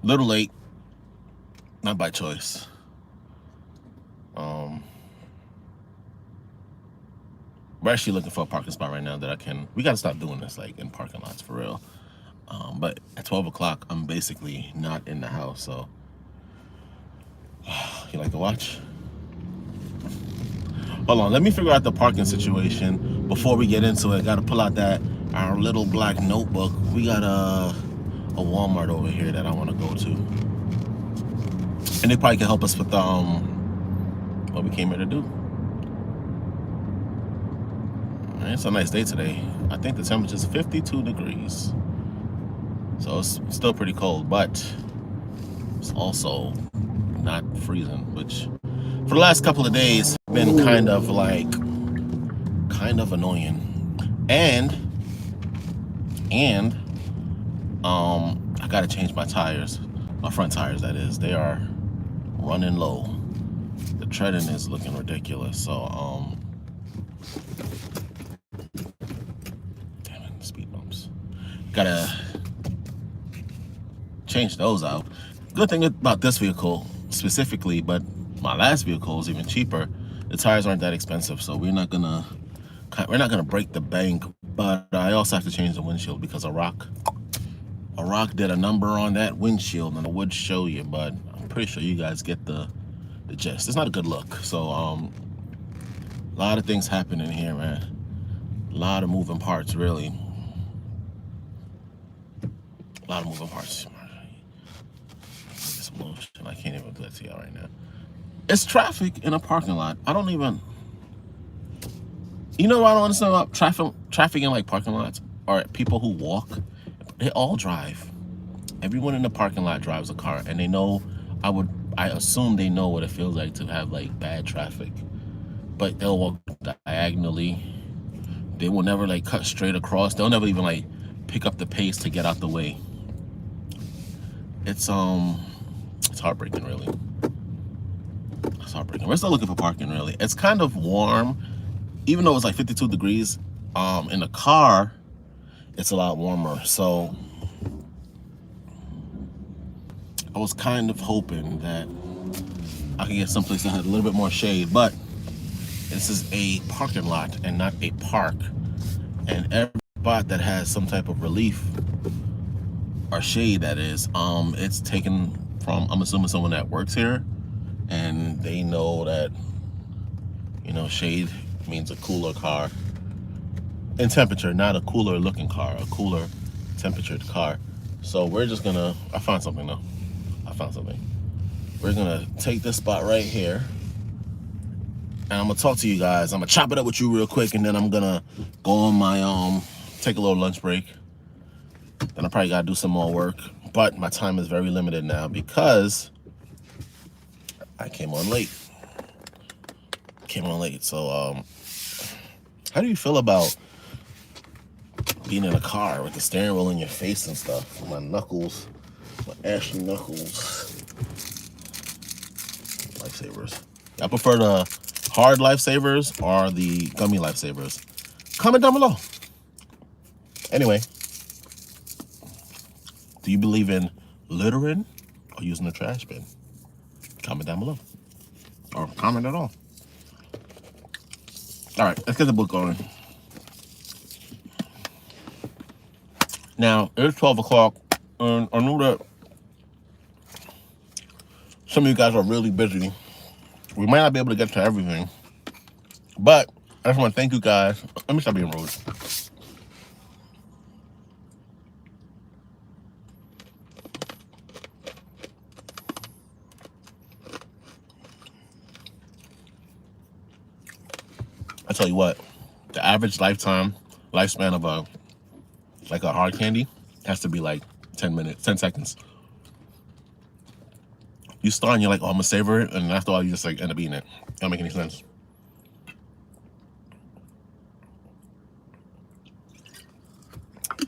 Little late, not by choice. We're actually looking for a parking spot right now that I can. We gotta stop doing this like in parking lots for real. But at 12 o'clock, I'm basically not in the house. So you like to watch? Hold on, let me figure out the parking situation before we get into it. Got to pull out our little black notebook. We got a Walmart over here that I want to go to, and they probably can help us with what we came here to do. It's a nice day today. I think the temperature is 52 degrees, so it's still pretty cold, but it's also not freezing, which for the last couple of days been kind of annoying. And I gotta change my tires, my front tires that is. They are running low. The treading is looking ridiculous. So damn it, speed bumps. Gotta change those out. Good thing about this vehicle specifically, but my last vehicle is even cheaper. The tires aren't that expensive, so we're not gonna break the bank. But I also have to change the windshield because a rock did a number on that windshield, and I would show you, but I'm pretty sure you guys get the gist. It's not a good look. So a lot of things happening here, man. A lot of moving parts, really. A lot of moving parts. Some lotion. I can't even do that to y'all right now. It's traffic in a parking lot. I don't even. You know what I don't understand about traffic in like parking lots, or people who walk. They all drive. Everyone in the parking lot drives a car, and they know. I assume they know what it feels like to have like bad traffic, but they'll walk diagonally. They will never like cut straight across. They'll never even like pick up the pace to get out the way. It's heartbreaking, really. It's heartbreaking. We're still looking for parking, really. It's kind of warm, even though it's like 52 degrees. In the car, it's a lot warmer. So I was kind of hoping that I could get someplace that had a little bit more shade, but this is a parking lot and not a park. And every spot that has some type of relief or shade, that is, it's taken from, I'm assuming, someone that works here, and they know that, you know, shade means a cooler car in temperature, not a cooler looking car, a cooler temperatured car. So we're just gonna, I found something though. We're gonna take this spot right here, and I'm gonna talk to you guys. I'm gonna chop it up with you real quick, and then I'm gonna go on my take a little lunch break. Then I probably gotta do some more work, but my time is very limited now because I came on late. So how do you feel about being in a car with the steering wheel in your face and stuff? My knuckles, my ashy knuckles. Lifesavers. I prefer the hard Lifesavers or the gummy Lifesavers. Comment down below. Anyway, do you believe in littering or using a trash bin? Comment down below. Or comment at all. All right, let's get the book going. Now, it's 12 o'clock, and I know that some of you guys are really busy. We might not be able to get to everything, but I just want to thank you guys. Let me stop being rude. I tell you what, the average lifespan of a hard candy has to be like 10 seconds. You start and you're like, oh, I'm gonna savor it, and after all, you just like end up eating it. Don't make any sense.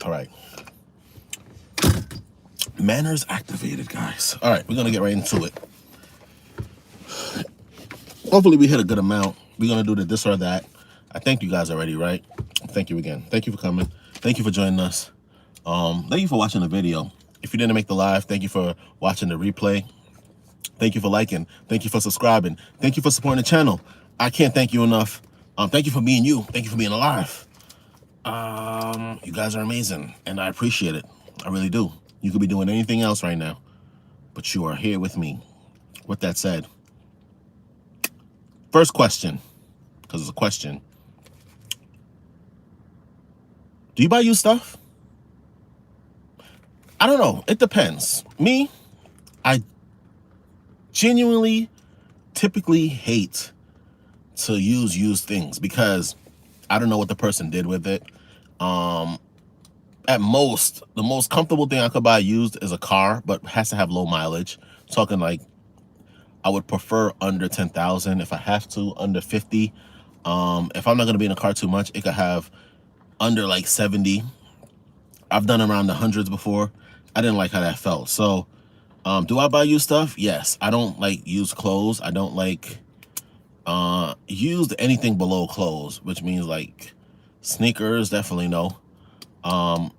All right. Manners activated, guys. All right, we're gonna get right into it. Hopefully we hit a good amount. We're gonna do this or that. I thank you guys already, right? Thank you again. Thank you for coming. Thank you for joining us. Thank you for watching the video. If you didn't make the live, thank you for watching the replay. Thank you for liking. Thank you for subscribing. Thank you for supporting the channel. I can't thank you enough. Thank you for being you. Thank you for being alive. You guys are amazing, and I appreciate it. I really do. You could be doing anything else right now, but you are here with me. With that said, first question, because it's a question. Do you buy used stuff? I don't know. It depends. Me, I genuinely typically hate to use used things because I don't know what the person did with it. At most, the most comfortable thing I could buy used is a car, but has to have low mileage. Talking like, I would prefer under 10,000 if I have to, under 50. If I'm not gonna be in a car too much, it could have under like 70. I've done around the hundreds before. I didn't like how that felt. So, do I buy used stuff? Yes. I don't like used clothes. I don't like used anything below clothes, which means like sneakers, definitely no.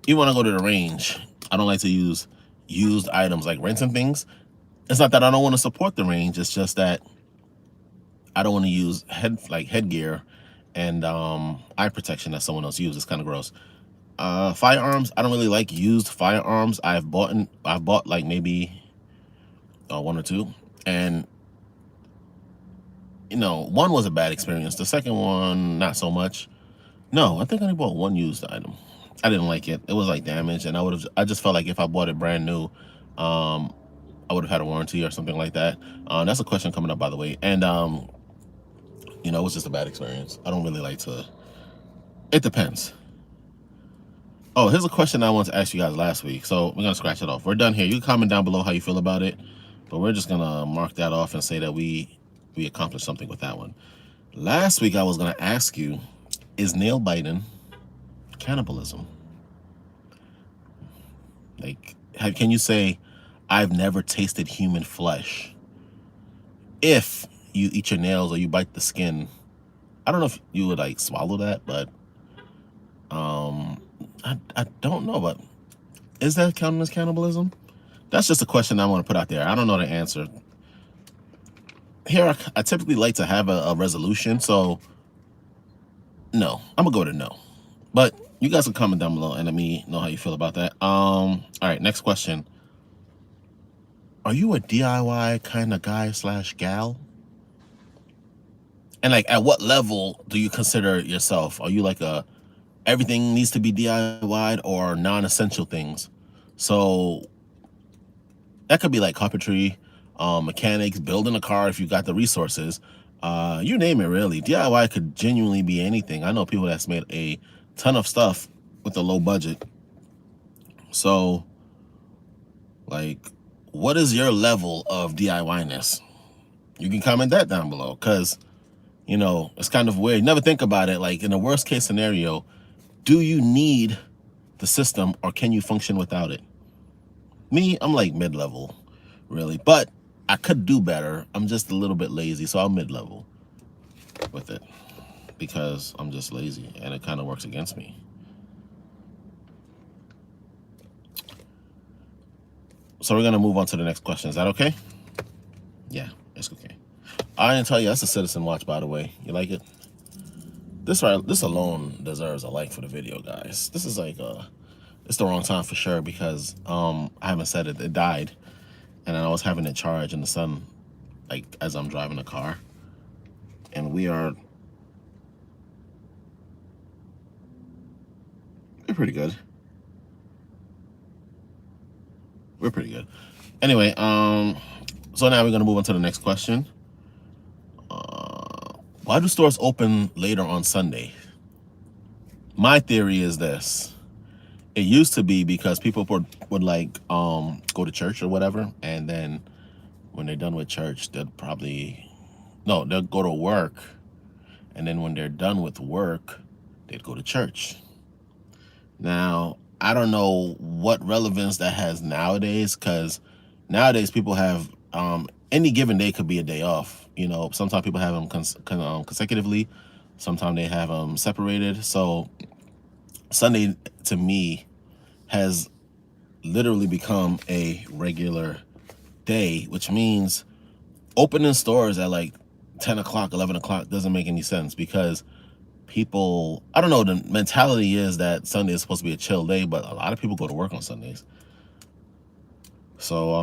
Even when I go to the range, I don't like to use used items like renting things. It's not that I don't want to support the range. It's just that I don't want to use headgear and eye protection that someone else uses. It's kind of gross. Firearms, I don't really like used firearms. I've bought like maybe one or two, and you know, one was a bad experience. The second one, not so much. No, I think I only bought one used item. I didn't like it. It was like damaged, and I just felt like if I bought it brand new, I would have had a warranty or something like that. That's a question coming up, by the way. And you know, it was just a bad experience. I don't really like to. It depends. Oh, here's a question I wanted to ask you guys last week. So we're gonna scratch it off. We're done here. You can comment down below how you feel about it, but we're just gonna mark that off and say that we accomplished something with that one. Last week I was gonna ask you, is nail biting cannibalism? Like, can you say, I've never tasted human flesh if you eat your nails or you bite the skin? I don't know if you would like swallow that, but I don't know, but is that counting as cannibalism? That's just a question I want to put out there. I don't know the answer. Here, I typically like to have a resolution, so no, I'm gonna go to no. But you guys can comment down below and let me know how you feel about that. All right, next question. Are you a DIY kind of guy / gal? And like, at what level do you consider yourself? Are you like everything needs to be DIY'd or non-essential things? So that could be like carpentry, mechanics, building a car if you got the resources. You name it, really. DIY could genuinely be anything. I know people that's made a ton of stuff with a low budget. So, like, what is your level of DIY-ness? You can comment that down below, because, you know, it's kind of weird. Never think about it. Like, in a worst case scenario, do you need the system or can you function without it? Me, I'm like mid-level, really. But I could do better. I'm just a little bit lazy, so I'm mid-level with it because I'm just lazy and it kind of works against me. So we're going to move on to the next question. Is that okay? Yeah, it's okay. I didn't tell you, that's a Citizen watch, by the way. You like it? This alone deserves a like for the video, guys. This is like it's the wrong time for sure, because I haven't said it. It died, and I was having it charged in the sun, like as I'm driving the car, and we're pretty good. We're pretty good. Anyway, so now we're gonna move on to the next question. Why do stores open later on Sunday? My theory is this. It used to be because people would like go to church or whatever, and then when they're done with church, they'll go to work, and then when they're done with work, they'd go to church. Now, I don't know what relevance that has nowadays, because nowadays people have any given day could be a day off. You know, sometimes people have them consecutively, sometimes they have them separated. So Sunday to me has literally become a regular day, which means opening stores at like 10 o'clock, 11 o'clock doesn't make any sense because people, I don't know, the mentality is that Sunday is supposed to be a chill day, but a lot of people go to work on Sundays. So,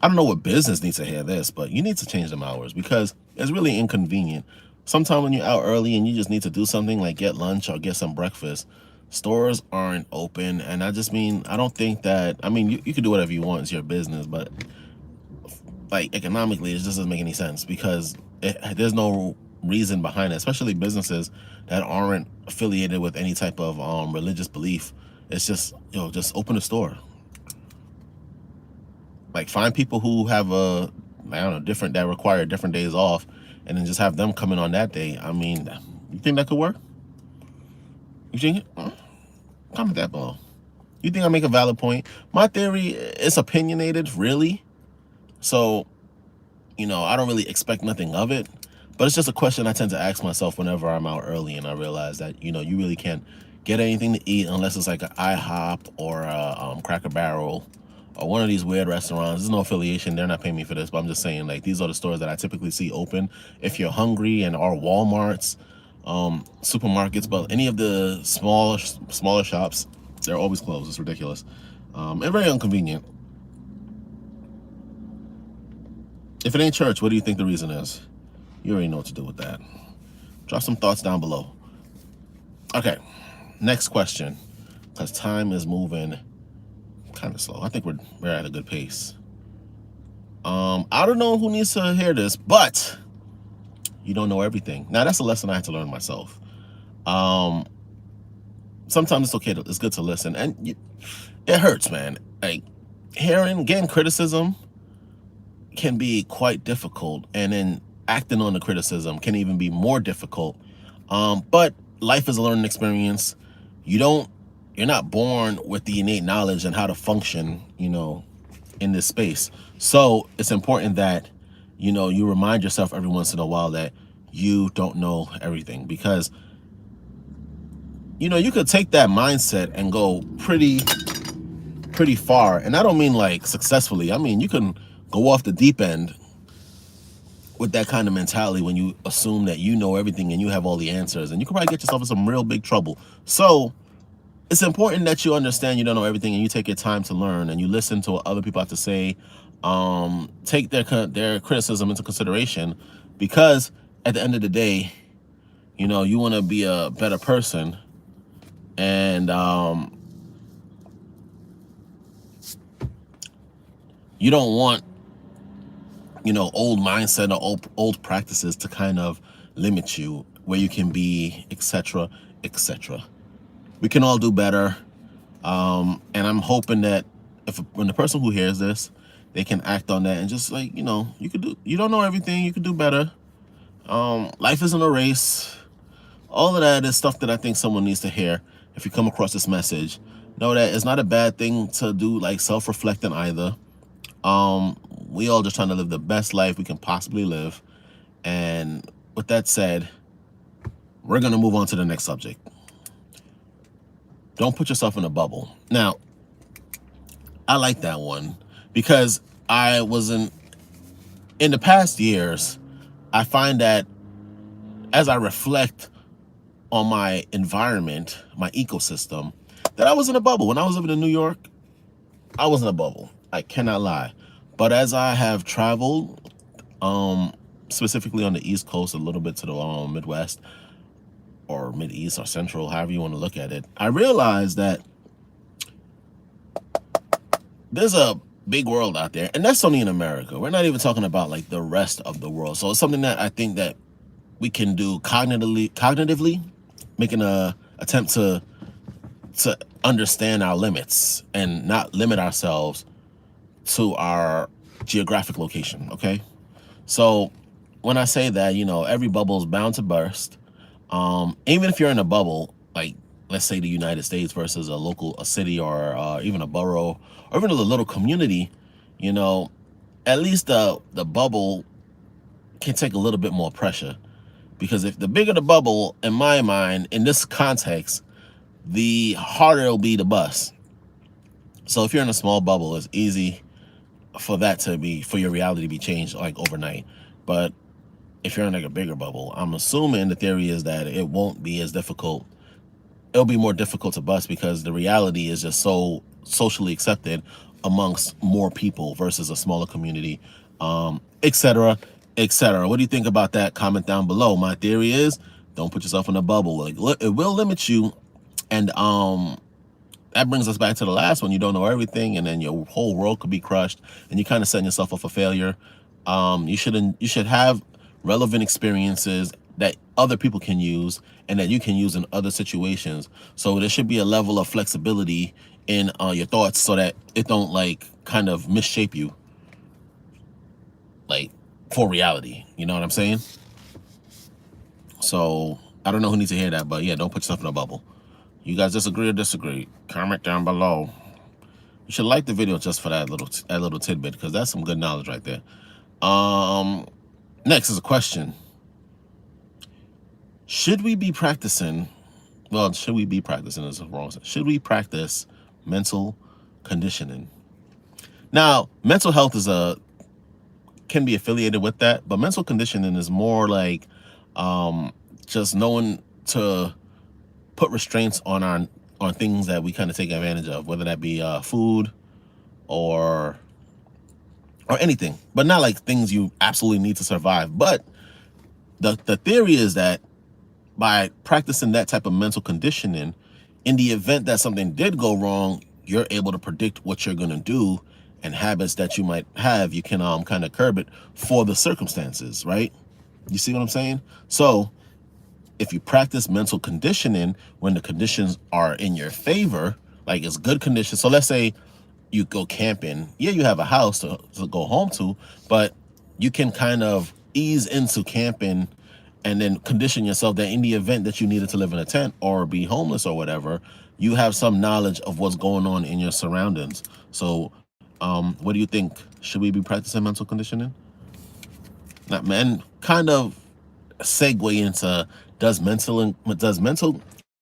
I don't know what business needs to hear this, but you need to change them hours because it's really inconvenient. Sometimes when you're out early and you just need to do something like get lunch or get some breakfast, stores aren't open. And I just mean, I don't think that, I mean, you can do whatever you want, it's your business, but like economically, it just doesn't make any sense because there's no reason behind it, especially businesses that aren't affiliated with any type of religious belief. It's just, just open a store. Like find people who have different, that require different days off, and then just have them come in on that day. I mean, you think that could work? You think it? Comment that below. You think I make a valid point? My theory is opinionated, really. So, I don't really expect nothing of it, but it's just a question I tend to ask myself whenever I'm out early and I realize that, you really can't get anything to eat unless it's like an IHOP or a Cracker Barrel or one of these weird restaurants. There's no affiliation. They're not paying me for this, but I'm just saying, like, these are the stores that I typically see open if you're hungry, and are Walmarts, supermarkets, but any of the smaller shops, they're always closed. It's ridiculous. And very inconvenient. If it ain't church, what do you think the reason is? You already know what to do with that. Drop some thoughts down below. Okay, next question, because time is moving kind of slow. I think we're at a good pace. I don't know who needs to hear this, but you don't know everything. Now, that's a lesson I had to learn myself. Sometimes it's okay it's good to listen, and it hurts, man. Like getting criticism can be quite difficult, and then acting on the criticism can even be more difficult. But life is a learning experience. You're not born with the innate knowledge and how to function, in this space. So it's important that, you remind yourself every once in a while that you don't know everything, because, you could take that mindset and go pretty far. And I don't mean like successfully. I mean, you can go off the deep end with that kind of mentality when you assume that you know everything and you have all the answers, and you can probably get yourself in some real big trouble. So it's important that you understand you don't know everything, and you take your time to learn, and you listen to what other people have to say. Take their criticism into consideration, because at the end of the day, you want to be a better person, and you don't want old mindset or old practices to kind of limit you where you can be, etc., etc. We can all do better, and I'm hoping that when the person who hears this, they can act on that and just like, you don't know everything, you could do better. Life isn't a race. All of that is stuff that I think someone needs to hear. If you come across this message, know that it's not a bad thing to do, like self-reflecting either. We all just trying to live the best life we can possibly live. And with that said, we're going to move on to the next subject. Don't put yourself in a bubble. Now, I like that one because I wasn't, in the past years, I find that as I reflect on my environment, my ecosystem, that I was in a bubble. When I was living in New York, I was in a bubble. I cannot lie. But as I have traveled, specifically on the East Coast, a little bit to the Midwest, or Mid-East or Central, however you want to look at it, I realized that there's a big world out there, and that's only in America. We're not even talking about like the rest of the world. So it's something that I think that we can do cognitively, making a attempt to understand our limits and not limit ourselves to our geographic location. Okay, so when I say that, every bubble is bound to burst. Even if you're in a bubble, like let's say the United States versus a city, or even a borough, or even a little community, at least the bubble can take a little bit more pressure, because if the bigger the bubble, in my mind, in this context, the harder it'll be to bust. So if you're in a small bubble, it's easy for that to be, for your reality to be changed like overnight. But if you're in like a bigger bubble, I'm assuming the theory is that it won't be as difficult. It'll be more difficult to bust because the reality is just so socially accepted amongst more people versus a smaller community, etc., etc. What do you think about that? Comment down below. My theory is don't put yourself in a bubble. Like, it will limit you, and that brings us back to the last one. You don't know everything, and then your whole world could be crushed, and you kind of setting yourself up for failure. You should have relevant experiences that other people can use and that you can use in other situations. So there should be a level of flexibility in your thoughts so that it don't like kind of misshape you, like for reality. You know what I'm saying? So I don't know who needs to hear that, but yeah, don't put yourself in a bubble. You guys disagree or disagree? Comment down below. You should like the video just for that little tidbit, because that's some good knowledge right there. Next is a question. Should we be practicing, well, should we be practicing is wrong. Should we practice mental conditioning? Now, mental health can be affiliated with that, but mental conditioning is more like just knowing to put restraints on things that we kind of take advantage of, whether that be food or anything, but not like things you absolutely need to survive. But the theory is that by practicing that type of mental conditioning, in the event that something did go wrong, you're able to predict what you're going to do, and habits that you might have, you can kind of curb it for the circumstances, right? You see what I'm saying? So if you practice mental conditioning when the conditions are in your favor, like it's good conditions. So let's say you go camping. Yeah, you have a house to go home to, but you can kind of ease into camping and then condition yourself that in the event that you needed to live in a tent or be homeless or whatever, you have some knowledge of what's going on in your surroundings. So what do you think? Should we be practicing mental conditioning? Now, man, kind of segue into, does mental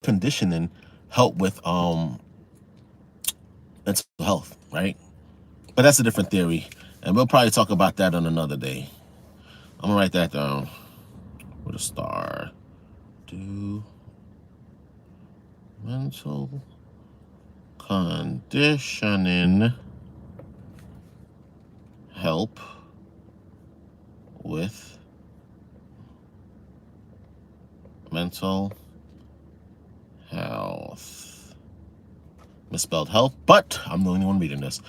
conditioning help with mental health, right? But that's a different theory, and we'll probably talk about that on another day. I'm gonna write that down with a star. Do mental conditioning help with mental health? Misspelled health, but I'm the only one reading this.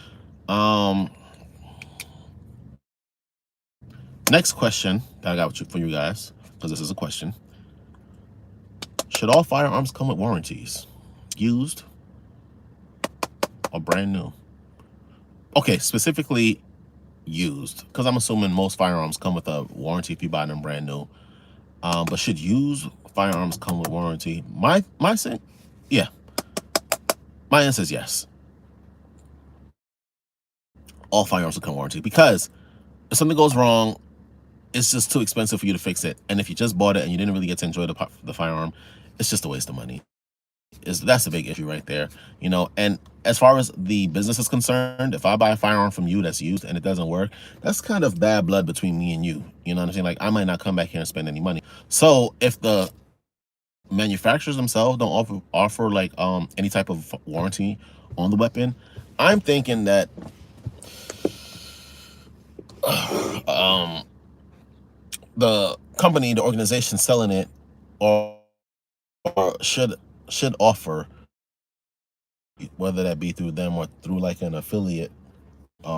Next question that I got for you guys, because this is a question. Should all firearms come with warranties? Used or brand new? Okay, specifically used, because I'm assuming most firearms come with a warranty if you buy them brand new. But should used firearms come with warranty? My yeah. My answer is yes. All firearms will come with warranty, because if something goes wrong, it's just too expensive for you to fix it. And if you just bought it and you didn't really get to enjoy the firearm, it's just a waste of money. That's the big issue right there, you know. And as far as the business is concerned, if I buy a firearm from you that's used and it doesn't work, that's kind of bad blood between me and you. You know what I'm saying? Like, I might not come back here and spend any money. So if the manufacturers themselves don't offer like any type of warranty on the weapon, I'm thinking that the company, the organization selling it, or should offer, whether that be through them or through like an affiliate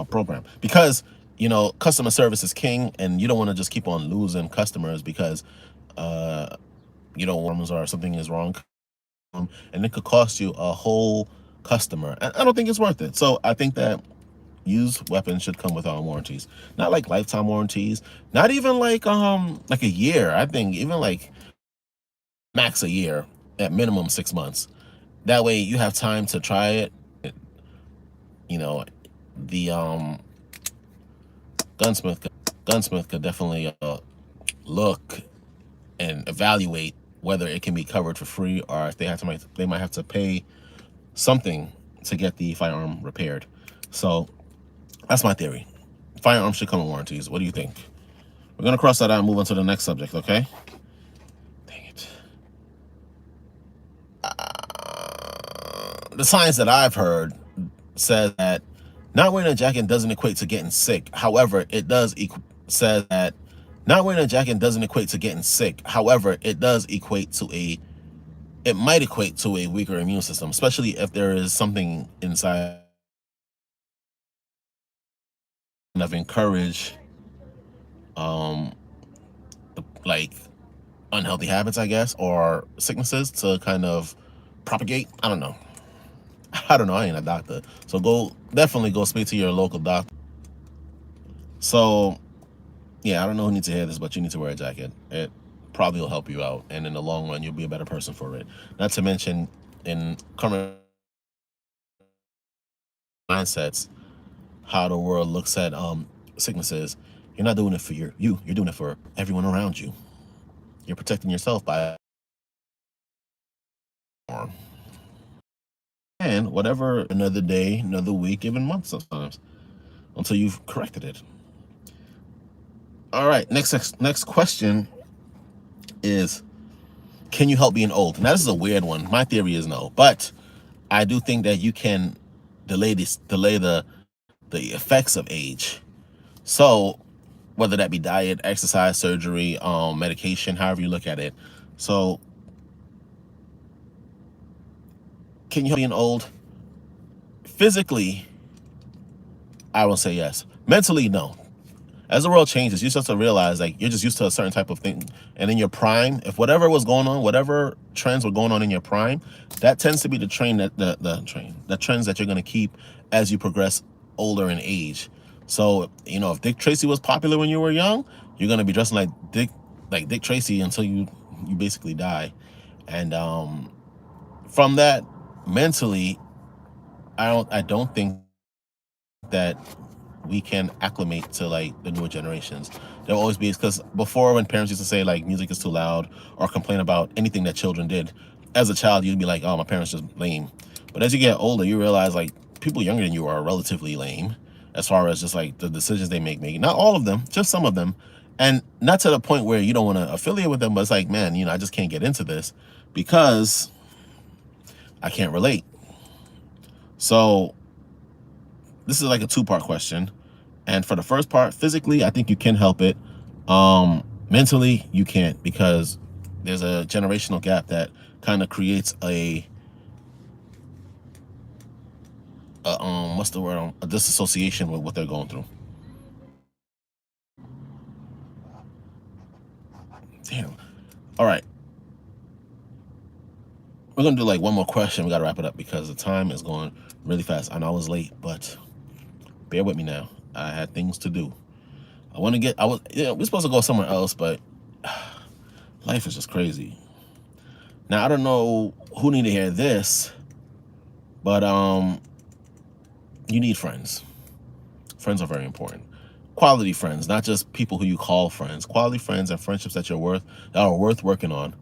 program, because you know customer service is king, and you don't want to just keep on losing customers because you know or something is wrong, and it could cost you a whole customer, and I don't think it's worth it. So I think that used weapons should come with warranties, not like lifetime warranties, not even like a year. I think even like max a year, at minimum 6 months. That way you have time to try it. You know, the gunsmith could definitely look and evaluate whether it can be covered for free, or if they might have to pay something to get the firearm repaired. So that's my theory. Firearms should come with warranties. What do you think? We're gonna cross that out and move on to the next subject, okay? Dang it. The science that I've heard says that not wearing a jacket doesn't equate to getting sick. However, it does says that not wearing a jacket doesn't equate to getting sick. However, it does equate to it might equate to a weaker immune system, especially if there is something inside of encourage like unhealthy habits, I guess, or sicknesses to kind of propagate. I don't know. I ain't a doctor. So definitely go speak to your local doctor. So yeah, I don't know who needs to hear this, but you need to wear a jacket. It probably will help you out, and in the long run, you'll be a better person for it. Not to mention, in current mindsets, how the world looks at sicknesses. You're not doing it for you're doing it for everyone around you. You're protecting yourself by and whatever, another day, another week, even month sometimes, until you've corrected it. All right, next question is, can you help being old? Now this is a weird one. My theory is no, but I do think that you can delay the effects of age. So whether that be diet, exercise, surgery, medication, however you look at it. So can you help being old? Physically, I will say yes. Mentally, no. As the world changes, you start to realize like you're just used to a certain type of thing. And in your prime, if whatever was going on, whatever trends were going on in your prime, that tends to be the trends that you're going to keep as you progress older in age. So, you know, if Dick Tracy was popular when you were young, you're going to be dressing like Dick Tracy until you basically die. And from that, mentally, I don't think that we can acclimate to like the newer generations. There'll always be, because before, when parents used to say like music is too loud or complain about anything that children did, as a child you'd be like, oh, my parents just lame. But as you get older, you realize like people younger than you are relatively lame as far as just like the decisions they make. Not all of them, just some of them. And not to the point where you don't want to affiliate with them, but it's like, man, you know, I just can't get into this because I can't relate. So this is like a two-part question. And for the first part, physically, I think you can help it. Mentally, you can't, because there's a generational gap that kind of creates a what's the word? A disassociation with what they're going through. Damn. All right. We're going to do like one more question. We got to wrap it up because the time is going really fast. I know I was late, but bear with me now. I had things to do. We're supposed to go somewhere else, but life is just crazy. Now, I don't know who need to hear this, but you need friends. Friends are very important. Quality friends, not just people who you call friends. Quality friends and friendships that are worth working on.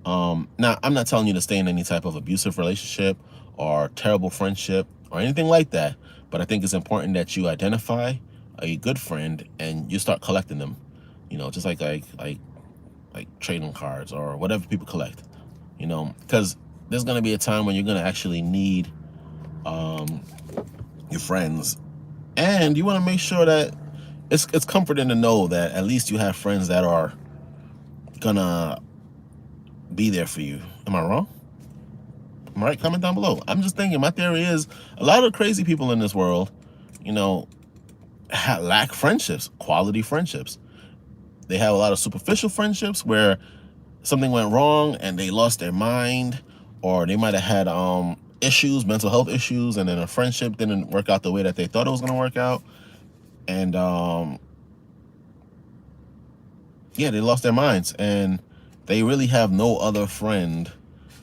Now, I'm not telling you to stay in any type of abusive relationship or terrible friendship or anything like that, but I think it's important that you identify a good friend and you start collecting them. You know, just like trading cards or whatever people collect. You know, because there's gonna be a time when you're gonna actually need your friends, and you want to make sure that it's comforting to know that at least you have friends that are gonna be there for you. Am I wrong? Am I right? Comment down below. I'm just thinking, my theory is a lot of crazy people in this world, you know, lack friendships, quality friendships. They have a lot of superficial friendships where something went wrong and they lost their mind, or they might have had issues, mental health issues, and then a friendship didn't work out the way that they thought it was going to work out. And yeah, they lost their minds, and they really have no other friend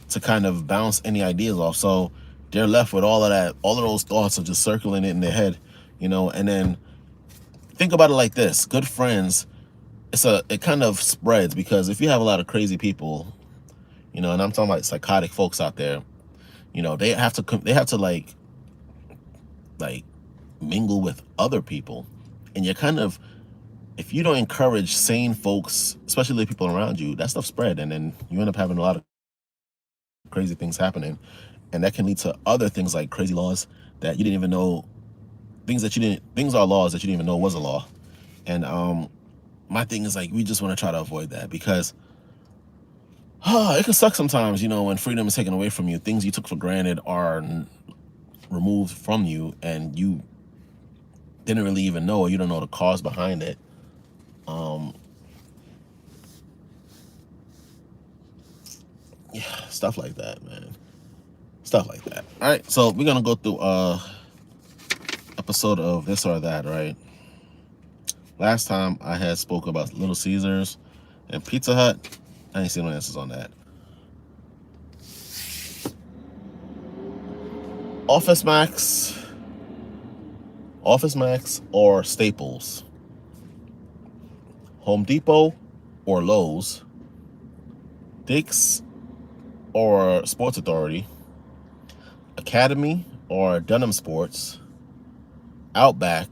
to kind of bounce any ideas off. So they're left with all of those thoughts of just circling it in their head, you know. And then think about it like this: good friends, it kind of spreads, because if you have a lot of crazy people, you know, and I'm talking about psychotic folks out there, you know, they have to like like mingle with other people, and you're kind of, if you don't encourage sane folks, especially the people around you, that stuff spread, and then you end up having a lot of crazy things happening, and that can lead to other things like crazy laws that you didn't even know, things are laws that you didn't even know was a law. And my thing is like, we just want to try to avoid that, because it can suck sometimes, when freedom is taken away from you, things you took for granted are removed from you, and you didn't really even know, or you don't know the cause behind it. Yeah, stuff like that, man. Stuff like that. All right, so we're gonna go through episode of This or That, right? Last time I had spoke about Little Caesars and Pizza Hut. I ain't seen no answers on that. Office Max or Staples, Home Depot or Lowe's, Dick's or Sports Authority, Academy or Dunham Sports, Outback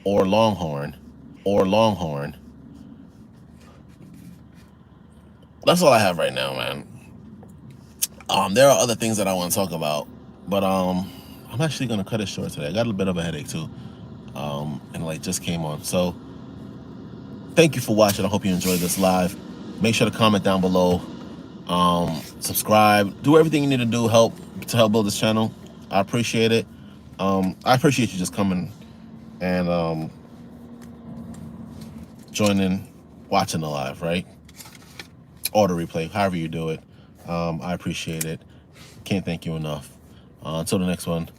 or Longhorn. That's all I have right now, man. There are other things that I want to talk about, but I'm actually gonna cut it short today. I got a bit of a headache too, and like just came on. So thank you for watching. I hope you enjoyed this live. Make sure to comment down below, subscribe, do everything you need to do to help build this channel. I appreciate it. I appreciate you just coming and joining, watching the live, right? Or the replay, however you do it. I appreciate it. Can't thank you enough. Until the next one.